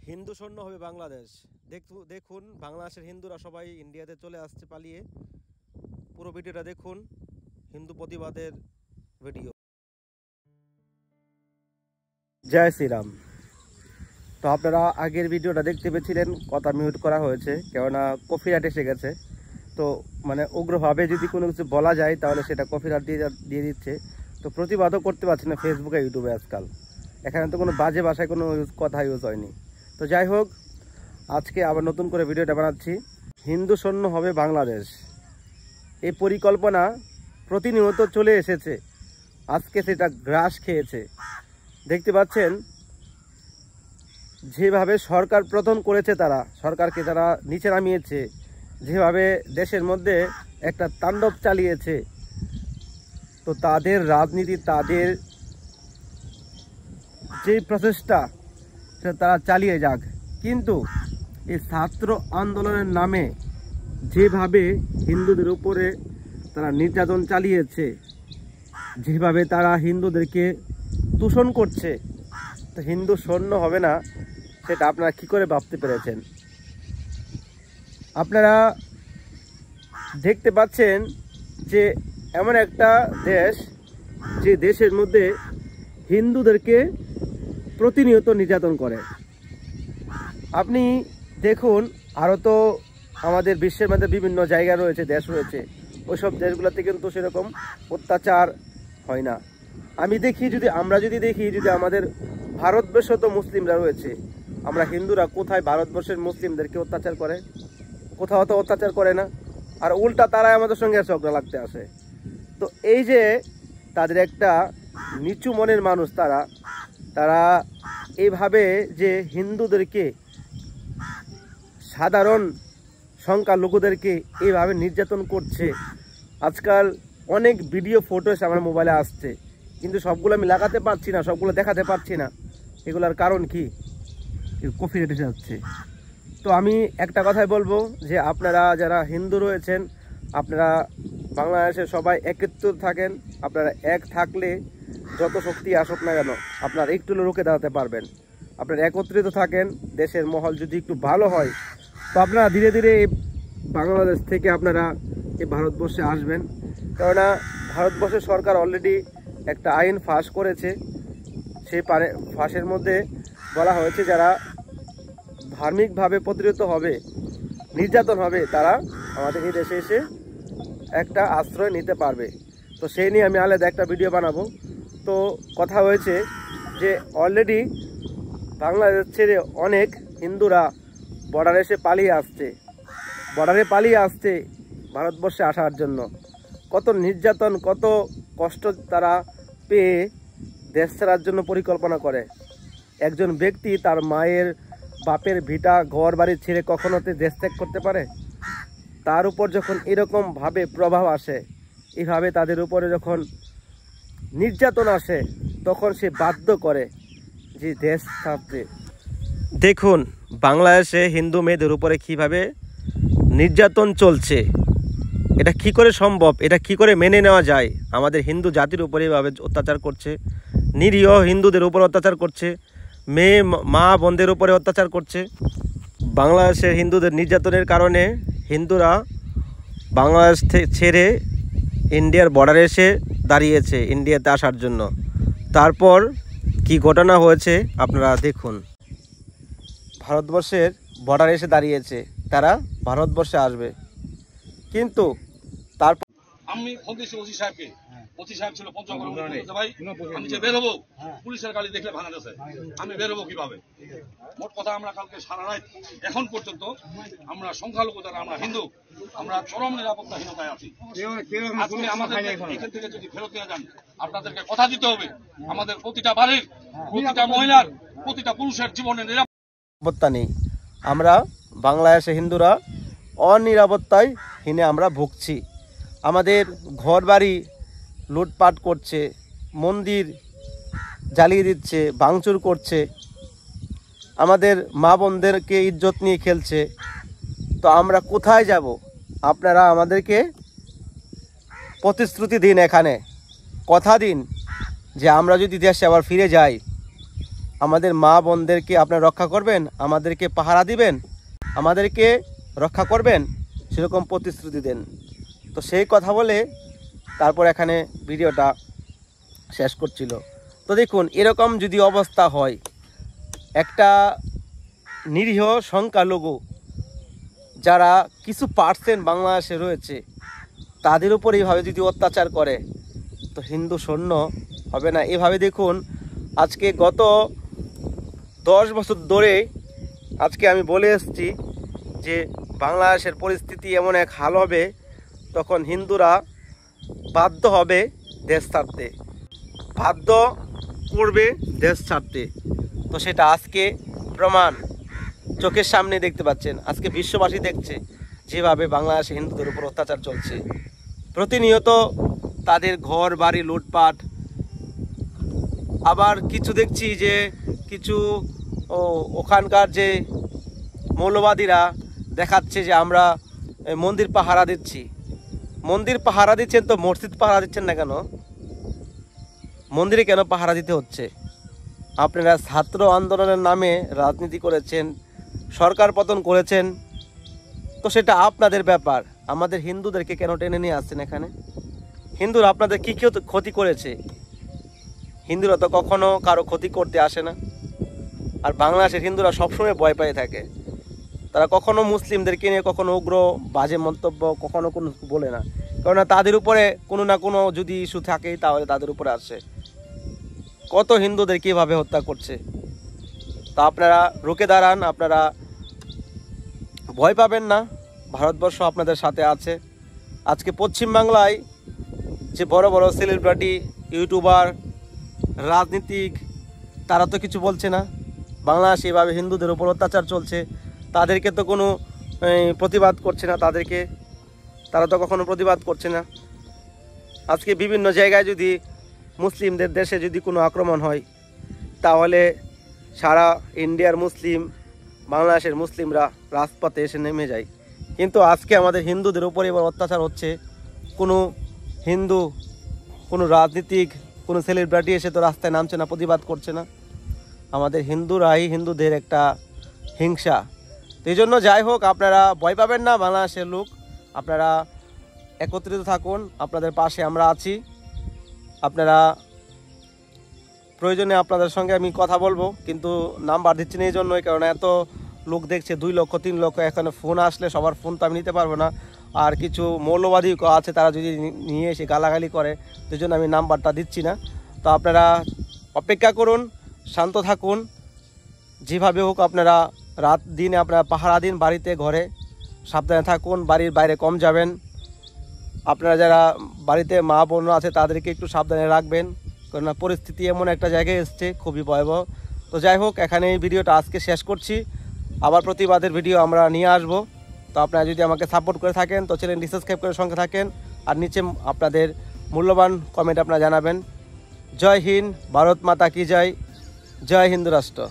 হিন্দু শূন্য হবে বাংলাদেশ। দেখুন বাংলাদেশের হিন্দুরা সবাই ইন্ডিয়াতে চলে আসছে পালিয়ে। পুরো ভিডিওটা দেখুন, হিন্দু প্রতিবাদের ভিডিও। জয় শ্রীরাম। তো আপনারা আগের ভিডিওটা দেখতে পেয়েছিলেন, কথা মিউট করা হয়েছে কেননা কপিরাইট এসে গেছে। তো মানে উগ্রভাবে যদি কোনো কিছু বলা যায় তাহলে সেটা কপিরাইট দিয়ে দিচ্ছে। তো প্রতিবাদও করতে পারছি না ফেসবুকে ইউটিউবে আজকাল। এখানে তো কোনো বাজে ভাষায় কোনো কথা ইউজ হয়নি। তো যাই হোক, আজকে আবার নতুন করে ভিডিওটা বানাচ্ছি। হিন্দু শূন্য হবে বাংলাদেশ, এই পরিকল্পনা প্রতিনিয়ত চলে এসেছে, আজকে সেটা গ্রাস খেয়েছে। দেখতে পাচ্ছেন যেভাবে সরকার পতন করেছে, সরকারকে তারা নিচে নামিয়েছে, যেভাবে দেশের মধ্যে একটা তাণ্ডব চালিয়েছে। তো তাদের রাজনীতি, তাদের যে প্রচেষ্টা তারা চালিয়ে যাক, কিন্তু এই ছাত্র আন্দোলনের নামে যেভাবে হিন্দুদের উপরে তারা নির্যাতন চালিয়েছে, যেভাবে তারা হিন্দুদেরকে দূষণ করছে, তো হিন্দু শূন্য হবে না সেটা আপনারা কি করে ভাবতে পেরেছেন? আপনারা দেখতে পাচ্ছেন যে এমন একটা দেশ, যে দেশের মধ্যে হিন্দুদেরকে প্রতিনিয়ত নির্যাতন করে। আপনি দেখুন, আরও তো আমাদের বিশ্বের মধ্যে বিভিন্ন জায়গা রয়েছে, দেশ রয়েছে, ওইসব দেশগুলোতে কিন্তু সেরকম অত্যাচার হয় না। আমরা যদি দেখি আমাদের ভারতবর্ষ তো মুসলিমরা রয়েছে, আমরা হিন্দুরা কোথায় ভারতবর্ষের মুসলিমদেরকে অত্যাচার করে? কোথাও তো অত্যাচার করে না, আর উল্টা তারাই আমাদের সঙ্গে ঝগড়া লাগতে আসে। তো এই যে তাদের একটা নিচু মনের মানুষ, তারা এইভাবে যে হিন্দুদেরকে, সাধারণ সংখ্যালঘুদেরকে এইভাবে নির্যাতন করছে। আজকাল অনেক ভিডিও ফটোস আমার মোবাইলে আসছে, কিন্তু সবগুলো আমি লাগাতে পারছি না, সবগুলো দেখাতে পারছি না। এগুলার কারণ কি? কপিরাইট এসে যাচ্ছে। তো আমি একটা কথাই বলবো যে আপনারা যারা হিন্দু রয়েছেন, আপনারা বাংলাদেশে সবাই একত্র থাকেন। আপনারা এক থাকলে যত শক্তি আসুক না কেন, আপনারা একটু রুখে দাঁড়াতে পারবেন। আপনারা একত্রিত থাকেন, দেশের মহল যদি একটু ভালো হয়, তো আপনারা ধীরে ধীরে এই বাংলাদেশ থেকে আপনারা এই ভারতবর্ষে আসবেন। কেননা ভারতবর্ষের সরকার অলরেডি একটা আইন পাস করেছে। সেই ফাঁসের মধ্যে বলা হয়েছে যারা ধার্মিকভাবে প্রতিরোধ হবে, নির্যাতন হবে, তারা আমাদের এই দেশে এসে একটা আশ্রয় নিতে পারবে। তো সেই নিয়ে আমি আলাদা একটা ভিডিও বানাবো। তো কথা হয়েছে যে অলরেডি বাংলাদেশ ছেড়ে অনেক হিন্দুরা বর্ডারে এসে পালিয়ে আসছে ভারতবর্ষে আসার জন্য। কত নির্যাতন, কত কষ্ট তারা পেয়ে দেশ ছাড়ার জন্য পরিকল্পনা করে। একজন ব্যক্তি তার মায়ের বাপের ভিটা ঘর বাড়ি ছেড়ে কখনোতে দেশ ত্যাগ করতে পারে? তার উপর যখন এরকমভাবে প্রভাব আসে, এইভাবে তাদের উপরে যখন নির্যাতন আসে, তখন সে বাধ্য করে যে দেশ ছাড়তে। দেখুন বাংলাদেশে হিন্দু মেয়েদের উপরে কিভাবে নির্যাতন চলছে। এটা কি করে সম্ভব? এটা কি করে মেনে নেওয়া যায়? আমাদের হিন্দু জাতির উপরে এভাবে অত্যাচার করছে, নিরীহ হিন্দুদের উপর অত্যাচার করছে, মেয়ে মা বোনদের উপরে অত্যাচার করছে। বাংলাদেশের হিন্দুদের নির্যাতনের কারণে হিন্দুরা বাংলাদেশ ছেড়ে ইন্ডিয়ার বর্ডারে এসে দাঁড়িয়েছে ইন্ডিয়াতে আসার জন্য। তারপর কি ঘটনা হয়েছে আপনারা দেখুন। ভারতবর্ষের বর্ডারে এসে দাঁড়িয়েছে, তারা ভারতবর্ষে আসবে, কিন্তু তারপর আমি ফোন দিয়েছি ওসি সাহেবকে। ওসি সাহেব ছিল পঞ্চগড়, ভাই আমি যে বের হবো, পুলিশের গাড়ি দেখলে ভাঙা গেছে, আমি বের হবো কিভাবে? মোট কথা আমরা কালকে সারা রাত এখন পর্যন্ত আমরা সংখ্যালঘু যারা আমরা হিন্দু, আমরা চরম নিরাপত্তাহীনতায় আছি। আজকে আমাদের এখান থেকে যদি ফেরত নিয়ে যান, আপনাদেরকে কথা দিতে হবে আমাদের প্রতিটা বাড়ির, প্রতিটা মহিলার, প্রতিটা পুরুষের জীবনে নিরাপত্তা নেই। আমরা বাংলাদেশে হিন্দুরা অনিরাপত্তায় হীনে আমরা ভুগছি। আমাদের ঘর বাড়ি লুটপাট করছে, মন্দির জ্বালিয়ে দিচ্ছে, ভাঙচুর করছে, আমাদের মা বোনদেরকে ইজ্জত নিয়ে খেলছে। তো আমরা কোথায় যাব? আপনারা আমাদেরকে প্রতিশ্রুতি দিন, এখানে কথা দিন যে আমরা যদি দেশে আবার ফিরে যাই, আমাদের মা বোনদেরকে আপনারা রক্ষা করবেন, আমাদেরকে পাহারা দিবেন, আমাদেরকে রক্ষা করবেন, সেরকম প্রতিশ্রুতি দেন। তো সেই কথা বলে তারপর এখানে ভিডিওটা শেষ করছিল। তো দেখুন, এরকম যদি অবস্থা হয়, একটা নিরীহ সংখ্যালঘু যারা কিছু পার্সেন্ট বাংলাদেশে রয়েছে তাদের উপর এইভাবে যদি অত্যাচার করে, তো হিন্দু সৈন্য হবে না। এভাবে দেখুন, আজকে গত 10 বছর ধরে আজকে আমি বলে এসেছি যে বাংলাদেশের পরিস্থিতি এমন এক হাল হবে, তখন হিন্দুরা বাধ্য হবে দেশ ছাড়তে, বাধ্য করবে দেশ ছাড়তে। তো সেটা আজকে প্রমাণ চোখের সামনে দেখতে পাচ্ছেন। আজকে বিশ্ববাসী দেখছে যেভাবে বাংলাদেশে হিন্দুদের উপর অত্যাচার চলছে। প্রতিনিয়ত তাদের ঘর বাড়ি লুটপাট। আবার কিছু দেখছি যে কিছু ওখানকার যে মৌলবাদীরা দেখাচ্ছে যে আমরা মন্দির পাহারা দিচ্ছি। মন্দির পাহারা দিচ্ছেন তো মসজিদ পাহারা দিচ্ছেন না কেন? মন্দিরে কেন পাহারা দিতে হচ্ছে? আপনারা ছাত্র আন্দোলনের নামে রাজনীতি করেছেন, সরকার পতন করেছেন, তো সেটা আপনাদের ব্যাপার। আমাদের হিন্দুদেরকে কেন টেনে নিয়ে আসছেন এখানে? হিন্দুরা আপনাদের কী ক্ষতি করেছে? হিন্দুরা তো কখনো কারো ক্ষতি করতে আসে না। আর বাংলাদেশের হিন্দুরা সবসময় ভয় পেয়ে থাকে। তারা কখনো মুসলিমদেরকে নিয়ে কখনো উগ্র বাজে মন্তব্য কখনো কোনো বলে না, কেননা তাদের উপরে কোনো না কোনো যদি ইস্যু থাকেই তাহলে তাদের উপরে আসে। কত হিন্দুদের কীভাবে হত্যা করছে, তা আপনারা রুখে দাঁড়ান, আপনারা ভয় পাবেন না। ভারতবর্ষ আপনাদের সাথে আছে। আজকে পশ্চিমবাংলায় যে বড় বড় সেলিব্রিটি, ইউটিউবার, রাজনীতিক, তারা তো কিছু বলছে না। বাংলাদেশে এভাবে হিন্দুদের উপর অত্যাচার চলছে, তাদেরকে তো কোনো প্রতিবাদ করছে না, তারা তো কখনো প্রতিবাদ করছে না। আজকে বিভিন্ন জায়গায় যদি মুসলিমদের দেশে যদি কোনো আক্রমণ হয়, তাহলে সারা ইন্ডিয়ার মুসলিম, বাংলাদেশের মুসলিমরা রাজপথে এসে নেমে যায়। কিন্তু আজকে আমাদের হিন্দুদের উপর এবার অত্যাচার হচ্ছে। কোনো হিন্দু, কোনো রাজনীতিক, কোনো সেলিব্রিটি এসে তো রাস্তায় নামছে না, প্রতিবাদ করছে না। আমাদের হিন্দুরাই হিন্দুদের একটা হিংসা। তো এই জন্য যাই হোক, আপনারা ভয় পাবেন না। বাংলাদেশের লোক, আপনারা একত্রিত থাকুন, আপনাদের পাশে আমরা আছি। আপনারা প্রয়োজনে আপনাদের সঙ্গে আমি কথা বলবো, কিন্তু নাম্বার দিচ্ছি না এই জন্যই, কারণ এত লোক দেখছে, 2 লক্ষ 3 লক্ষ। এখানে ফোন আসলে সবার ফোন তো আমি নিতে পারবো না। আর কিছু মৌলবাদী আছে, তারা যদি নিয়ে এসে গালাগালি করে, সেই জন্য আমি নাম্বারটা দিচ্ছি না। তো আপনারা অপেক্ষা করুন, শান্ত থাকুন। যেভাবে হোক আপনারা রাত দিনে আপনারা পাহারা দিন, বাড়িতে ঘরে সাবধানে থাকুন, বাড়ির বাইরে কম যাবেন। আপনারা যারা বাড়িতে মা বোন আছে তাদেরকে একটু সাবধানে রাখবেন, কেননা পরিস্থিতি এমন একটা জায়গায় এসছে খুবই ভয়াবহ। তো যাই হোক, এখানে এই ভিডিওটা আজকে শেষ করছি। আবার প্রতিবাদের ভিডিও আমরা নিয়ে আসব। তো আপনারা যদি আমাকে সাপোর্ট করে থাকেন তো চ্যানেলটি সাবস্ক্রাইব করে সঙ্গে থাকেন, আর নিচে আপনাদের মূল্যবান কমেন্ট আপনারা জানাবেন। জয় হিন্দ, ভারত মাতা কি জয়, জয় হিন্দু রাষ্ট্র।